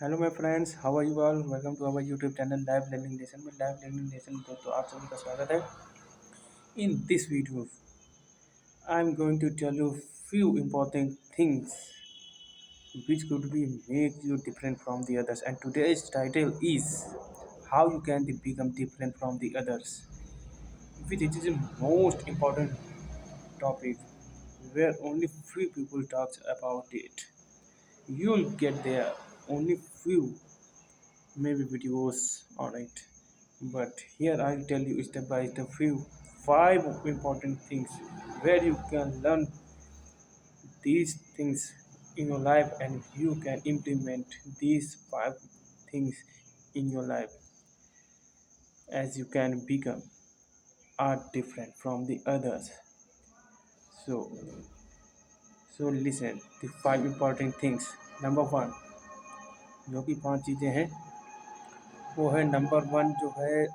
Hello my friends, how are you all? Welcome to our YouTube channel live learning lesson में। Live learning lesson में दोस्तों आप सभी का स्वागत है। In this video I am going to tell you few important things which could be make you different from the others, and today's title is how you can become different from the others, which is the most important topic where only few people talks about it. You'll get there only few maybe videos on it, but here I'll tell you step by step few five important things where you can learn these things in your life, and you can implement these five things in your life as you can become are different from the others. So so listen the five important things. Number one, जो कि पांच चीज़ें हैं, वो है number one जो है,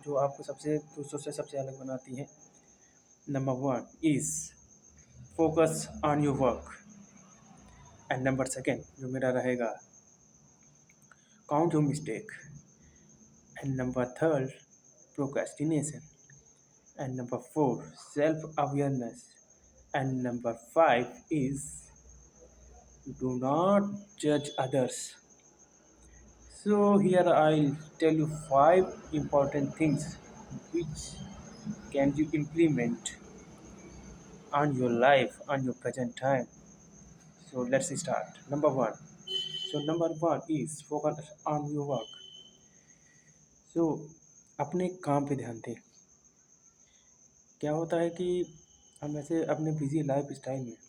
जो आपको सबसे दूसरों से सबसे अलग बनाती है। Number one is focus on your work, and number second जो मेरा रहेगा count your mistake, and number third procrastination, and number four self awareness, and number five is do not जज others. So here I'll tell you five important things which can you implement on your life, on your present time. So let's start. Number one. So number one is focus on your work. So अपने काम पे ध्यान दें. क्या होता है कि हम ऐसे अपने बिजी लाइफ स्टाइल में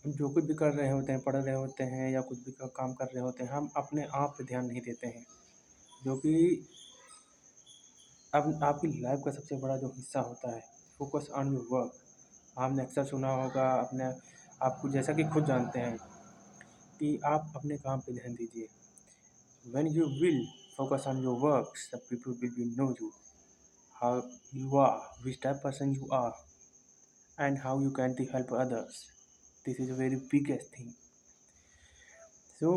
हम जो कुछ भी कर रहे होते हैं, पढ़ रहे होते हैं या कुछ भी काम कर रहे होते हैं, हम अपने आप पे ध्यान नहीं देते हैं, जो कि अब आपकी लाइफ का सबसे बड़ा जो हिस्सा होता है. Focus on your work. आपने अक्सर सुना होगा, अपने आपको जैसा कि खुद जानते हैं कि आप अपने काम पे ध्यान दीजिए. When you will focus on your work, the people will be know you, how you are, which type person you are, and how you can help others. This is a very biggest thing. So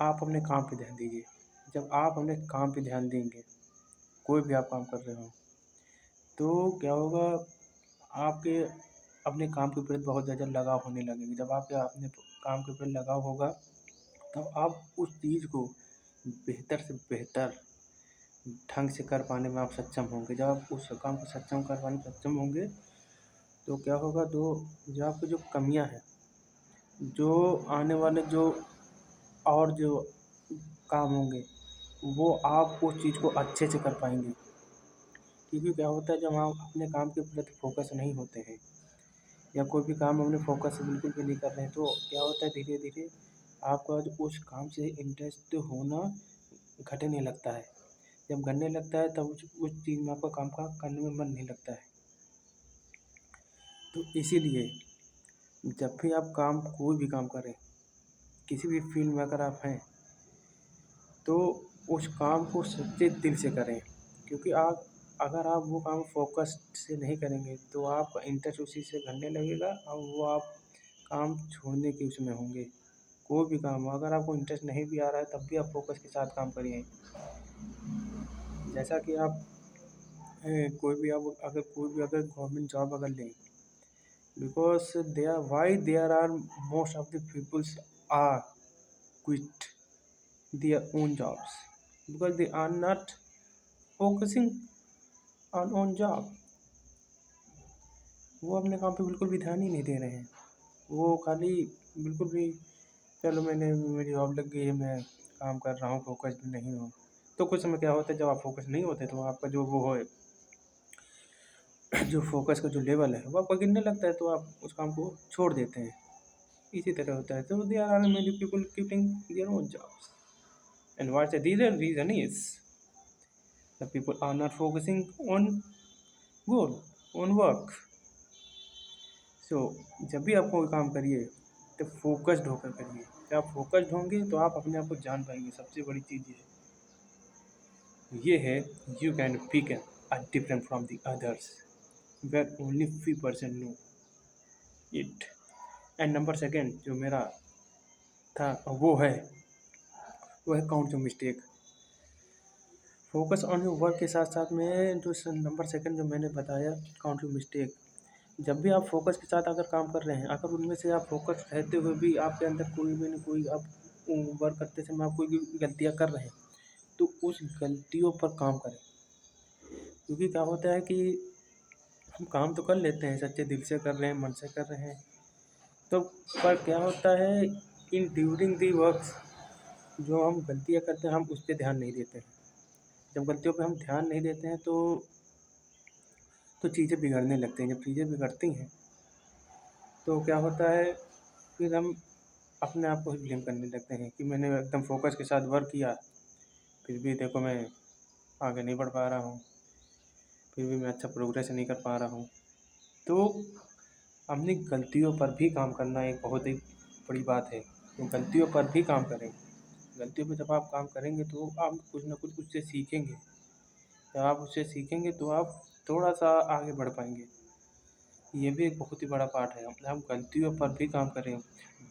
आप अपने काम पे ध्यान दीजिए. जब आप अपने काम पे ध्यान देंगे, कोई भी आप काम कर रहे हो, तो क्या होगा, आपके अपने काम के प्रति बहुत ज़्यादा लगाव होने लगेगा. जब आपके अपने काम के प्रति लगाव होगा, तब आप उस चीज़ को बेहतर से बेहतर ढंग से कर पाने में आप सक्षम होंगे. जब आप उस काम को सक्षम कर पाने में सक्षम होंगे, तो क्या होगा, तो जो आपकी जो कमियां हैं, जो आने वाले जो और जो काम होंगे, वो आप उस चीज़ को अच्छे से कर पाएंगे. क्योंकि क्या होता है, जब हम अपने काम के प्रति फोकस नहीं होते हैं या कोई भी काम अपने फोकस से बिल्कुल भी नहीं कर रहे हैं, तो क्या होता है, धीरे धीरे आपका जो उस काम से इंटरेस्ट होना घटने लगता है. जब घटने लगता है, तब उस चीज़ में आपका काम का करने में मन नहीं लगता है. तो इसीलिए जब भी आप कोई भी काम करें, किसी भी फील्ड में अगर आप हैं, तो उस काम को सच्चे दिल से करें. क्योंकि अगर आप वो काम फोकस से नहीं करेंगे, तो आपका इंटरेस्ट उसी से घटने लगेगा और वो आप काम छोड़ने के उसमें होंगे. कोई भी काम हो, अगर आपको इंटरेस्ट नहीं भी आ रहा है, तब भी आप फोकस के साथ काम करिए. जैसा कि आप कोई भी अगर गवर्नमेंट जॉब अगर लें, because there are most of the peoples are quit their own jobs because they are not focusing on own job. वो अपने काम पे बिल्कुल भी ध्यान ही नहीं दे रहे हैं. वो खाली बिल्कुल भी, चलो मेरी जॉब लग गई है, मैं काम कर रहा हूँ, फोकस भी नहीं हूँ. तो कुछ समय क्या होता है, जब आप फोकस नहीं होते, तो आपका जो वो है, जो फोकस का जो लेवल है, वो आपका गिरने लगता है, तो आप उस काम को छोड़ देते हैं. इसी तरह होता है. तो there are many people keeping their own jobs, and what's the reason is the people are not focusing on goal, on work. So जब भी आप कोई काम करिए, तो फोकस्ड होकर करिए. जब आप फोकस्ड होंगे, तो आप अपने आप को जान पाएंगे. सबसे बड़ी चीज़ ये है, you can pick a different from the others where only few person know it. And number second जो मेरा था, वो है वो है count your mistake. Focus on your work के साथ साथ में जो नंबर सेकंड जो मैंने बताया, काउंट योर मिस्टेक। जब भी आप फोकस के साथ अगर काम कर रहे हैं, अगर उनमें से आप फोकस रहते हुए भी आपके अंदर कोई भी न कोई आप वर्क करते समय आप कोई भी गलतियाँ कर रहे हैं, तो उस गलतियों पर काम करें। क्योंकि क्या होता है कि हम काम तो कर लेते हैं, सच्चे दिल से कर रहे हैं, मन से कर रहे हैं, तो पर क्या होता है, इन ड्यूरिंग दी वर्क्स जो हम गलतियाँ करते हैं हम उस पे ध्यान नहीं देते हैं। जब गलतियों पे हम ध्यान नहीं देते हैं तो चीज़ें बिगड़ने लगती हैं। जब चीज़ें बिगड़ती हैं तो क्या होता है, फिर हम अपने आप को ही ब्लेम करने लगते हैं कि मैंने एकदम फोकस के साथ वर्क किया, फिर भी देखो मैं आगे नहीं बढ़ पा रहा हूँ, फिर भी मैं अच्छा प्रोग्रेस नहीं कर पा रहा हूँ। तो अपनी गलतियों पर भी काम करना एक बहुत ही बड़ी बात है। तो गलतियों पर भी काम करें। गलतियों पे जब आप काम करेंगे तो आप कुछ ना कुछ उससे सीखेंगे। जब आप उससे सीखेंगे तो आप थोड़ा-सा आगे बढ़ पाएँगे। ये भी एक बहुत ही बड़ा पार्ट है। हम गलतियों पर भी काम करें।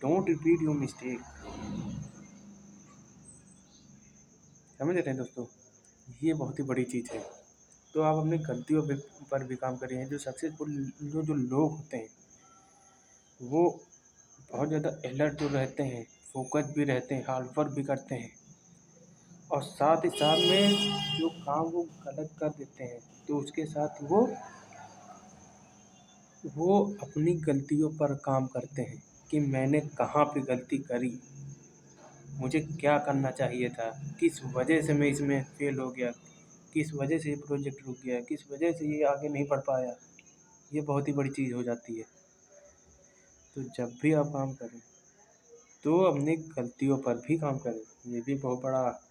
Don't repeat your mistake. समझ रहे हैं दोस्तों? ये बहुत ही बड़ी चीज़ है। तो आप अपनी गलतियों पर भी काम करिए। जो सक्सेसफुल जो लोग होते हैं, वो बहुत ज़्यादा अलर्ट जो रहते हैं, फ़ोकस भी रहते हैं, हार्ड वर्क भी करते हैं और साथ ही साथ में जो काम वो गलत कर देते हैं, तो उसके साथ वो अपनी गलतियों पर काम करते हैं कि मैंने कहाँ पे गलती करी, मुझे क्या करना चाहिए था, किस वजह से मैं इसमें फ़ेल हो गया, किस वजह से ये प्रोजेक्ट रुक गया, किस वजह से ये आगे नहीं बढ़ पाया। ये बहुत ही बड़ी चीज़ हो जाती है। तो जब भी आप काम करें तो अपनी गलतियों पर भी काम करें। ये भी बहुत बड़ा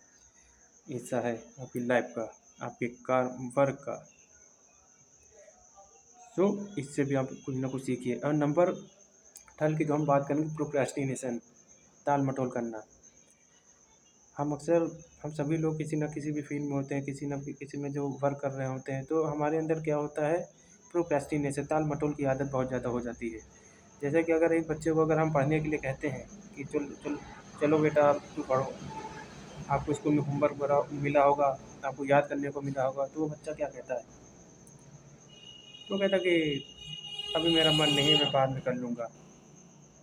हिस्सा है आपकी लाइफ का, आपके वर्क का। तो इससे भी आप कुछ ना कुछ सीखिए। और नंबर थर्ड की जो हम बात करेंगे, प्रोक्रेस्टिनेशन, टाल-मटोल करना। हम सभी लोग किसी न किसी भी फ़ील्ड में होते हैं, किसी न किसी में जो वर्क कर रहे होते हैं, तो हमारे अंदर क्या होता है, प्रोक्रेस्टिनेशन, टाल-मटोल की आदत बहुत ज़्यादा हो जाती है। जैसे कि अगर एक बच्चे को अगर हम पढ़ने के लिए कहते हैं कि चलो बेटा अब तू पढ़ो, आपको स्कूल में होमवर्क मिला होगा, आपको याद करने को मिला होगा, तो वो बच्चा क्या कहता है? तो कहता है कि अभी मेरा मन नहीं है, मैं बाद में कर लूँगा।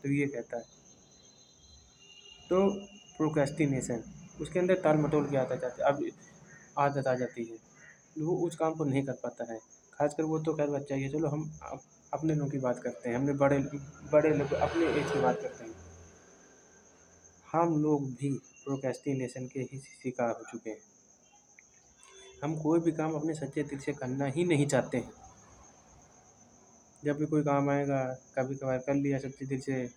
तो ये कहता है। तो प्रोक्रेस्टिनेशन, उसके अंदर टाल-मटोल की आदत आ जाती है। वो उस काम को नहीं कर पाता है। ख़ासकर वो तो खैर बच्चा ही है। चलो हम अपने लोगों की बात करते हैं, हमने बड़े लोग अपने एज की बात करते हैं। हम लोग भी प्रोक्रेस्टिनेशन के ही शिकार हो चुके हैं। हम कोई भी काम अपने सच्चे दिल से करना ही नहीं चाहते हैं। जब भी कोई काम आएगा, कभी-कभार कर लिया सच्चे दिल से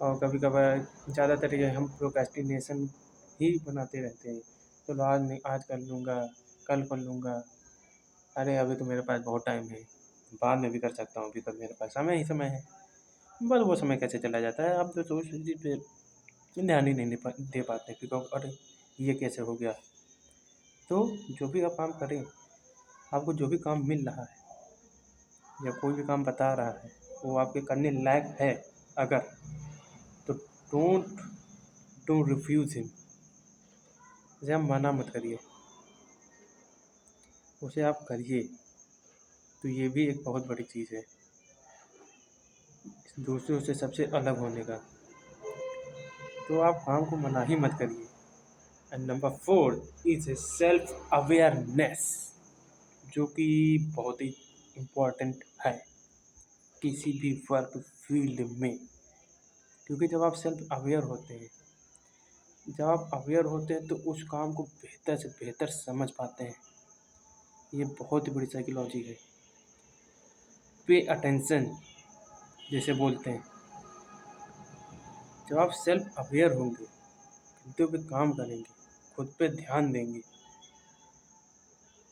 और कभी-कभार ज़्यादातर ये हम प्रोक्रेस्टिनेशन ही बनाते रहते हैं। चलो आज नहीं, आज कर लूँगा, कल कर लूँगा, अरे अभी तो मेरे पास बहुत टाइम है, बाद में भी कर सकता हूँ, अभी तो मेरे पास समय ही समय है। बस वो समय कैसे चला जाता है, अब तो उस चीज़ पे ध्यान ही नहीं दे पाते कि अरे ये कैसे हो गया। तो जो भी आप काम करें, आपको जो भी काम मिल रहा है या कोई भी काम बता रहा है, वो आपके करने लायक है अगर, तो डोंट डोंट रिफ्यूज़ हिम। उसे आप मना मत करिए, उसे आप करिए। तो ये भी एक बहुत बड़ी चीज़ है दूसरों से सबसे अलग होने का। तो आप काम को मना ही मत करिए। And number 4 is self awareness, जो कि बहुत ही इम्पोर्टेंट है किसी भी वर्क फील्ड में। क्योंकि जब आप अवेयर होते हैं तो उस काम को बेहतर से बेहतर समझ पाते हैं। ये बहुत ही बड़ी साइकोलॉजी है। पे अटेंशन जैसे बोलते हैं, जब आप सेल्फ अवेयर होंगे, गलतियों पे काम करेंगे, खुद पे ध्यान देंगे,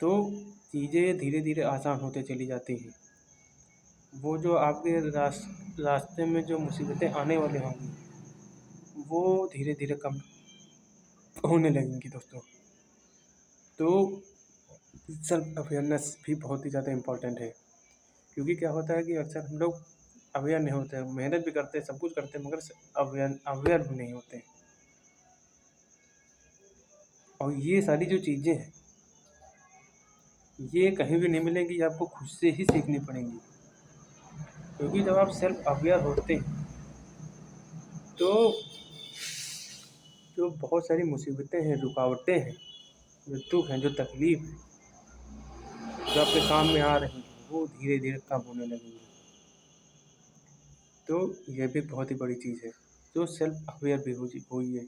तो चीज़ें धीरे धीरे आसान होते चली जाती हैं। वो जो आपके रास्ते में जो मुसीबतें आने वाली होंगी, वो धीरे धीरे कम होने लगेंगी दोस्तों। तो सेल्फ अवेयरनेस भी बहुत ही ज़्यादा इम्पोर्टेंट है। क्योंकि क्या होता है कि अक्सर हम लोग अवेयर नहीं होते हैं, मेहनत भी करते हैं, सब कुछ करते हैं, मगर अवेयर भी नहीं होते हैं। और ये सारी जो चीज़ें हैं ये कहीं भी नहीं मिलेंगी, आपको खुद से ही सीखनी पड़ेंगी। क्योंकि जब आप सेल्फ अवेयर होते हैं तो जो बहुत सारी मुसीबतें हैं, रुकावटें हैं, जो दुःख हैं, जो तकलीफ़ है, जो आपके काम में आ रही हैं, वो धीरे-धीरे कम होने लगेंगी। तो ये भी बहुत ही बड़ी चीज़ है, जो सेल्फ अवेयर भी होइए,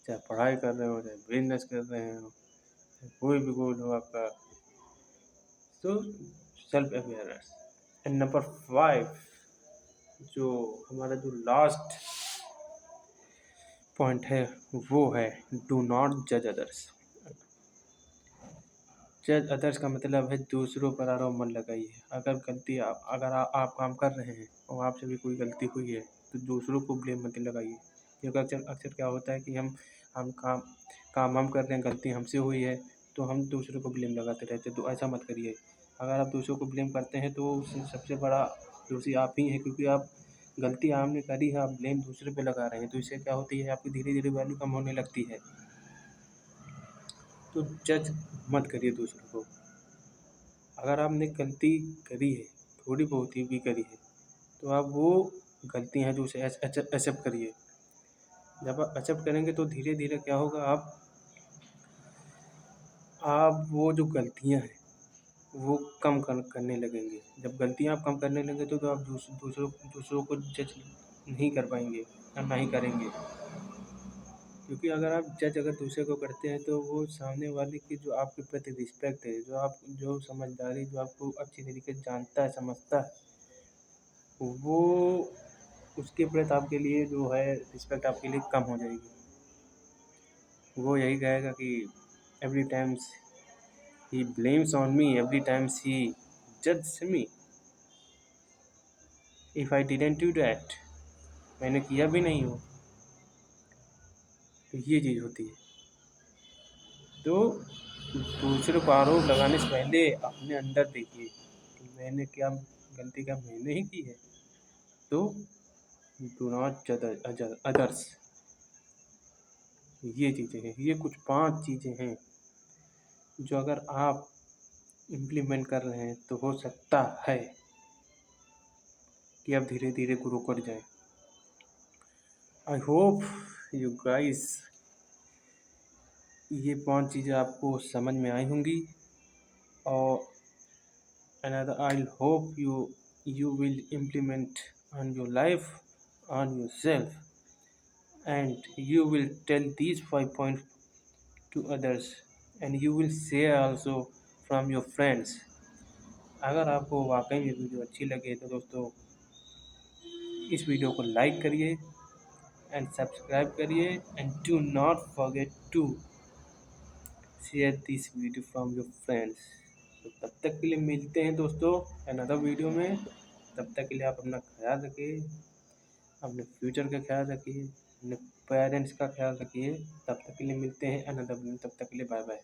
चाहे पढ़ाई कर रहे हो, चाहे बिज़नेस कर रहे हो, चाहे कोई भी गोल हो आपका, तो सेल्फ अवेयरनेस। एंड नंबर 5 जो हमारा जो लास्ट पॉइंट है वो है डू नॉट जज अदर्स। जज अदर्स का मतलब है दूसरों पर आरोप मत लगाइए। अगर आप काम कर रहे हैं और आपसे भी कोई गलती हुई है तो दूसरों को ब्लेम मत लगाइए। क्योंकि अक्सर अक्सर क्या होता है कि हम काम कर रहे हैं, गलती हमसे हुई है तो हम दूसरों को ब्लेम लगाते रहते हैं। तो ऐसा मत करिए। अगर आप दूसरों को ब्लेम करते हैं तो उससे सबसे बड़ा दोषी आप ही हैं, क्योंकि आप गलती आपने करी है, आप ब्लेम दूसरे पे लगा रहे हैं। तो इससे क्या होती है, आपकी धीरे धीरे वैल्यू कम होने लगती है। तो जज मत करिए दूसरों को। अगर आपने गलती करी है, थोड़ी बहुत ही भी करी है, तो आप वो गलती हैं जो उसे एक्सेप्ट करिए। जब आप एक्सेप्ट करेंगे तो धीरे धीरे क्या होगा, आप वो जो गलतियां हैं वो कम करने लगेंगे। जब गलतियां आप कम करने लगेंगे तो आप दूसरों को जज नहीं कर पाएंगे या नहीं करेंगे। क्योंकि अगर दूसरे को करते हैं तो वो सामने वाले की जो आपके प्रति रिस्पेक्ट है, जो समझदारी, जो आपको अच्छी तरीके से जानता है, समझता है, वो उसके प्रति आपके लिए जो है रिस्पेक्ट आपके लिए कम हो जाएगी। वो यही कहेगा कि every times he blames on me, every times he जज me, if I didn't do that, मैंने किया भी नहीं हो। तो ये चीज़ होती है। तो दूसरों को आरोप लगाने से पहले अपने अंदर देखिए कि मैंने क्या गलती क्या मैंने ही की है। तो डू नॉट जज अदर्स। ये चीज़ें हैं, ये कुछ 5 चीज़ें हैं जो अगर आप इम्प्लीमेंट कर रहे हैं तो हो सकता है कि आप धीरे धीरे ग्रो कर जाएं। आई होप यू गाइस ये 5 चीज़ें आपको समझ में आई होंगी। और another I hope you will implement on your life, on yourself, and you will tell these 5 points to others, and you will share also from your friends. अगर आपको वाकई में वीडियो अच्छी लगे तो दोस्तों इस वीडियो को लाइक करिए एंड सब्सक्राइब करिए, and do not forget to share this video from your friends. तो तब तक के लिए मिलते हैं दोस्तों अनदर वीडियो में। तब तक के लिए आप अपना ख्याल रखिए, अपने फ्यूचर का ख्याल रखिए, अपने पेरेंट्स का ख्याल रखिए। तब तक के लिए मिलते हैं अनदर वीडियो। तब तक के लिए बाय बाय।